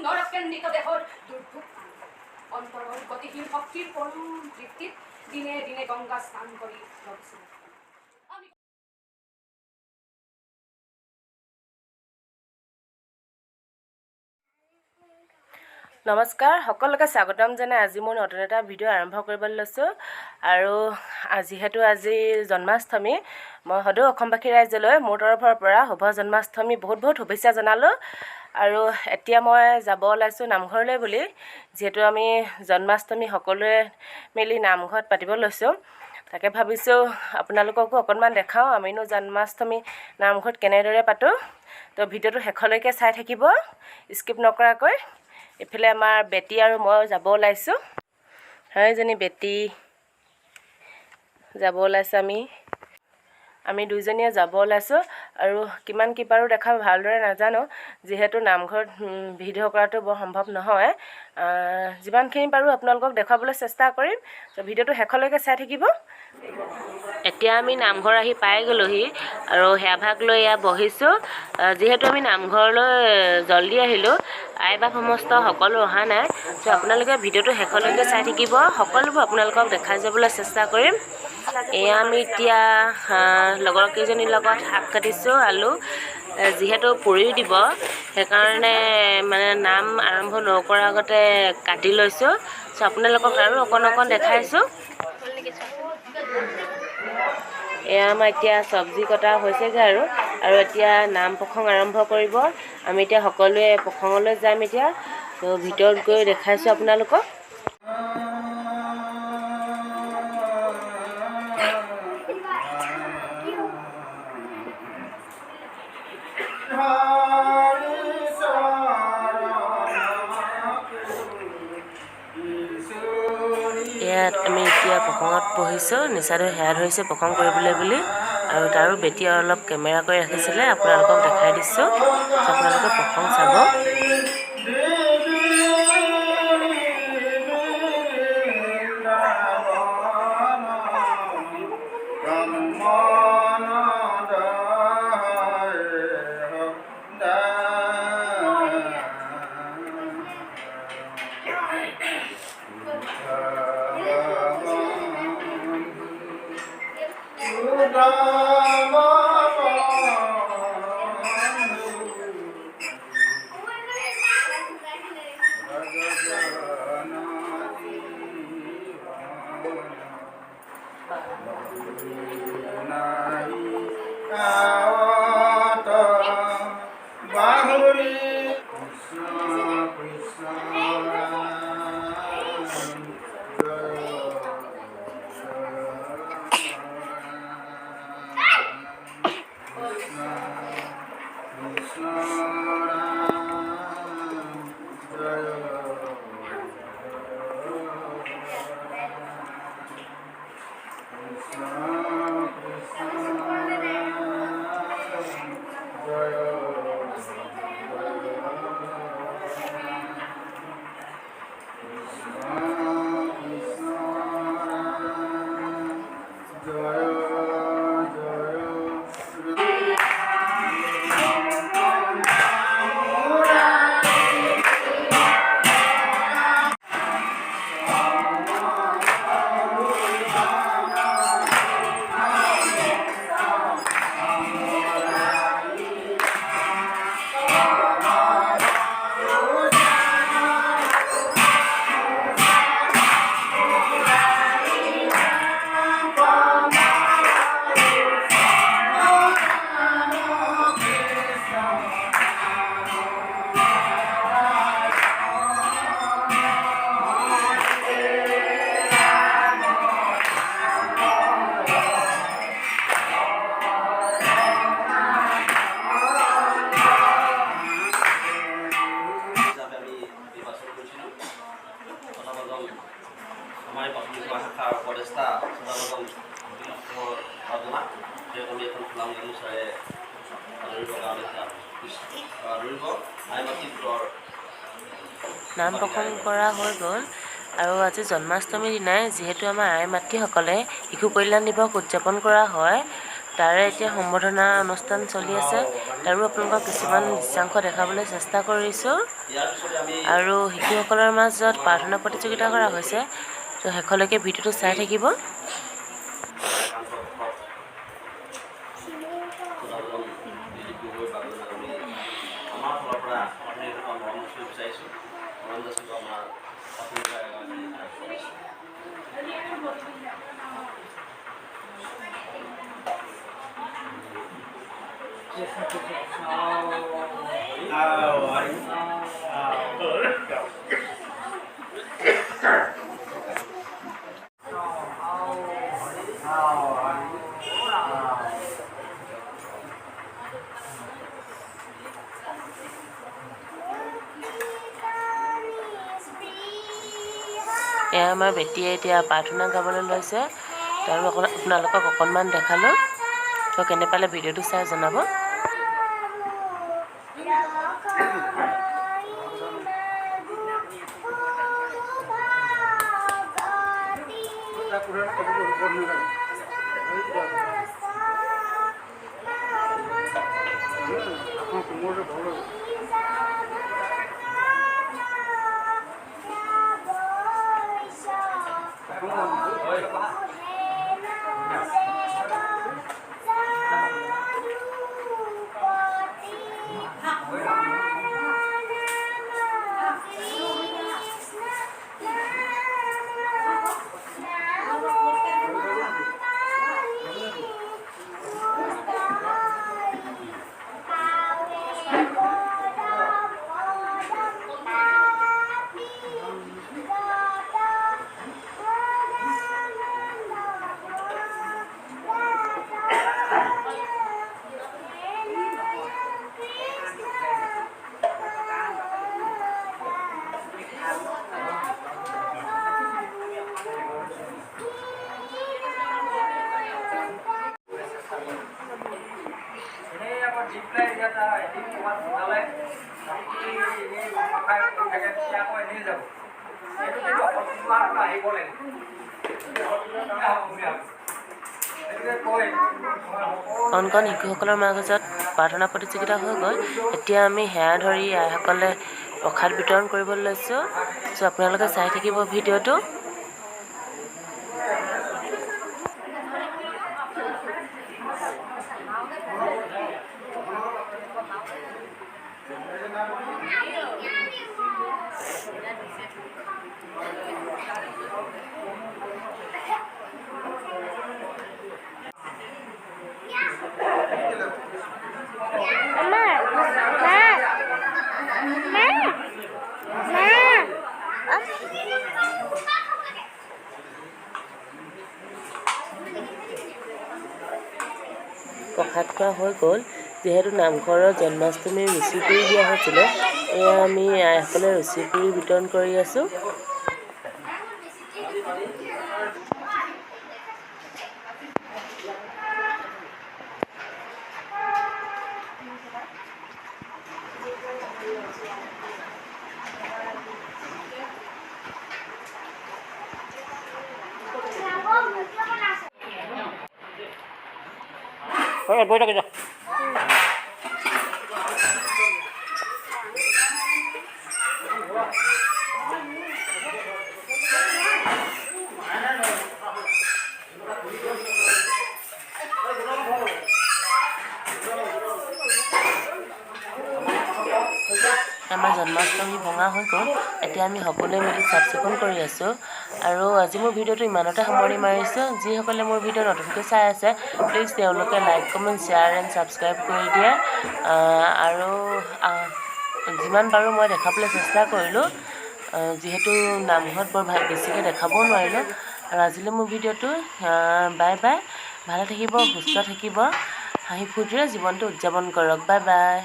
নৰকেন্দ্ৰিত দেহৰ দুৰ্ভোগ অন্তৰৰ গতিশীল শক্তিৰ পৰম তৃপ্তিত দিনে দিনে গংগা স্নান কৰি ৰখিছোঁ। নমস্কাৰ, সকলোকে স্বাগতম জনাই আজি মই নতুন এটা ভিডিঅ' আৰম্ভ কৰিবলৈ লৈছোঁ। আৰু যিহেতু আজি জন্মাষ্টমী, মই সদৌ অসমবাসী ৰাইজলৈ মোৰ তৰফৰ পৰা শুভ জন্মাষ্টমী বহুত বহুত শুভেচ্ছা জনালোঁ। আৰু এতিয়া মই যাব ওলাইছোঁ নামঘৰলৈ বুলি, যিহেতু আমি জন্মাষ্টমী সকলোৱে মিলি নামঘৰত পাতিব লৈছোঁ। তাকে ভাবিছোঁ আপোনালোককো অকণমান দেখাওঁ আমিনো জন্মাষ্টমী নামঘৰত কেনেদৰে পাতোঁ। তো ভিডিঅ'টো শেষলৈকে চাই থাকিব স্কিপ নকৰাকৈ। এইফালে আমাৰ বেটী আৰু মই যাব ওলাইছোঁ। সেইজনী বেটী যাব ওলাইছোঁ, আমি দুইজনীয়ে যাব ওলাইছোঁ। আৰু কিমান কি পাৰোঁ দেখা ভালদৰে নাজানো, যিহেতু নামঘৰত ভিডিঅ' কৰাটো বৰ সম্ভৱ নহয়। যিমানখিনি পাৰোঁ আপোনালোকক দেখুৱাবলৈ চেষ্টা কৰিম। তো ভিডিঅ'টো শেষলৈকে চাই থাকিব। এতিয়া আমি নামঘৰ আহি পাই গ'লোহি আৰু সেয়া ভাগ লৈ এয়া বহিছোঁ। যিহেতু আমি নামঘৰলৈ জল্দি আহিলোঁ, আই বাপ সমস্ত সকলো অহা নাই। তো আপোনালোকে ভিডিঅ'টো শেষলৈকে চাই থাকিব, সকলোবোৰ আপোনালোকক দেখাই যাবলৈ চেষ্টা কৰিম। এয়া আমি এতিয়া লগৰ কেইজনীৰ লগত শাক কাটিছোঁ, আলু। যিহেতু পুৰি দিব, সেইকাৰণে মানে নাম আৰম্ভ নকৰাৰ আগতে কাটি লৈছোঁ। চ' আপোনালোকক আৰু অকণ দেখাইছোঁ। এয়া আমাৰ এতিয়া চব্জি কটা হৈছেগৈ আৰু এতিয়া নাম প্ৰসংগ আৰম্ভ কৰিব। আমি এতিয়া সকলোৱে প্ৰসংগলৈ যাম এতিয়া। তো ভিতৰত গৈ দেখাইছোঁ আপোনালোকক। ইয়াত আমি এতিয়া প্ৰসংগত বহিছোঁ। নিচাদে সেয়া ধৰিছে প্ৰসংগ কৰিবলৈ বুলি, আৰু তাৰো বেটী অলপ কেমেৰা কৰি ৰাখিছিলে, আপোনালোকক দেখাই দিছোঁ। আপোনালোকে প্ৰসংগ চাব। নাম প্ৰসংগ কৰা হৈ গ'ল। আৰু আজি জন্মাষ্টমীৰ দিনাই যিহেতু আমাৰ আই মাতৃসকলে শিশু কল্যাণ দিৱস উদযাপন কৰা হয়, তাৰে এতিয়া সম্বৰ্ধনা অনুষ্ঠান চলি আছে, তাৰো আপোনালোকক কিছুমান দৃশ্যাংশ দেখাবলৈ চেষ্টা কৰিছোঁ। আৰু শিশুসকলৰ মাজত প্ৰাৰ্থনা প্ৰতিযোগিতা কৰা হৈছে, তো শেষলৈকে ভিডিঅ'টো চাই থাকিব। এয়া আমাৰ বেটীয়ে এতিয়া প্ৰাৰ্থনা গাবলৈ লৈছে, তাৰো আপোনালোকক অকণমান দেখালোঁ। তো কেনে পালে ভিডিঅ'টো চাই জনাব। কণ কণ শিশুসকলৰ মাজত প্ৰাৰ্থনা প্ৰতিযোগিতা হৈ গ'ল। এতিয়া আমি সেৱা ধৰি আইসকলে প্ৰসাদ বিতৰণ কৰিবলৈ লৈছোঁ। চ' আপোনালোকে চাই থাকিব ভিডিঅ'টো। প্ৰসাদ খোৱা হৈ গ'ল। যিহেতু নামঘৰৰ জন্মাষ্টমীৰ ৰুচি পুৰি দিয়া হৈছিলে, এয়া আমি আইসকলে ৰুচি পুৰি বিতৰণ কৰি আছোঁ। বৈ থাকে যা। আমাৰ জন্মাষ্টমী ভঙা হৈ গ'ল। এতিয়া আমি সকলোৱে মিলি চাফ চিকুণ কৰি আছোঁ। আৰু আজি মোৰ ভিডিঅ'টো ইমানতে সামৰণি মাৰিছোঁ। যিসকলে মোৰ ভিডিঅ' নতুনকৈ চাই আছে, প্লিজ তেওঁলোকে like comment share and subscribe কৰি দিয়ে। আৰু যিমান পাৰোঁ মই দেখাবলৈ চেষ্টা কৰিলোঁ, যিহেতু নামঘৰত বৰ বেছিকৈ দেখাবও নোৱাৰিলোঁ। আৰু আজিলৈ মোৰ ভিডিঅ'টো বাই বাই। ভালে থাকিব, সুস্থ থাকিব, হাঁহি ফূৰ্তিৰে জীৱনটো উদযাপন কৰক। Bye bye.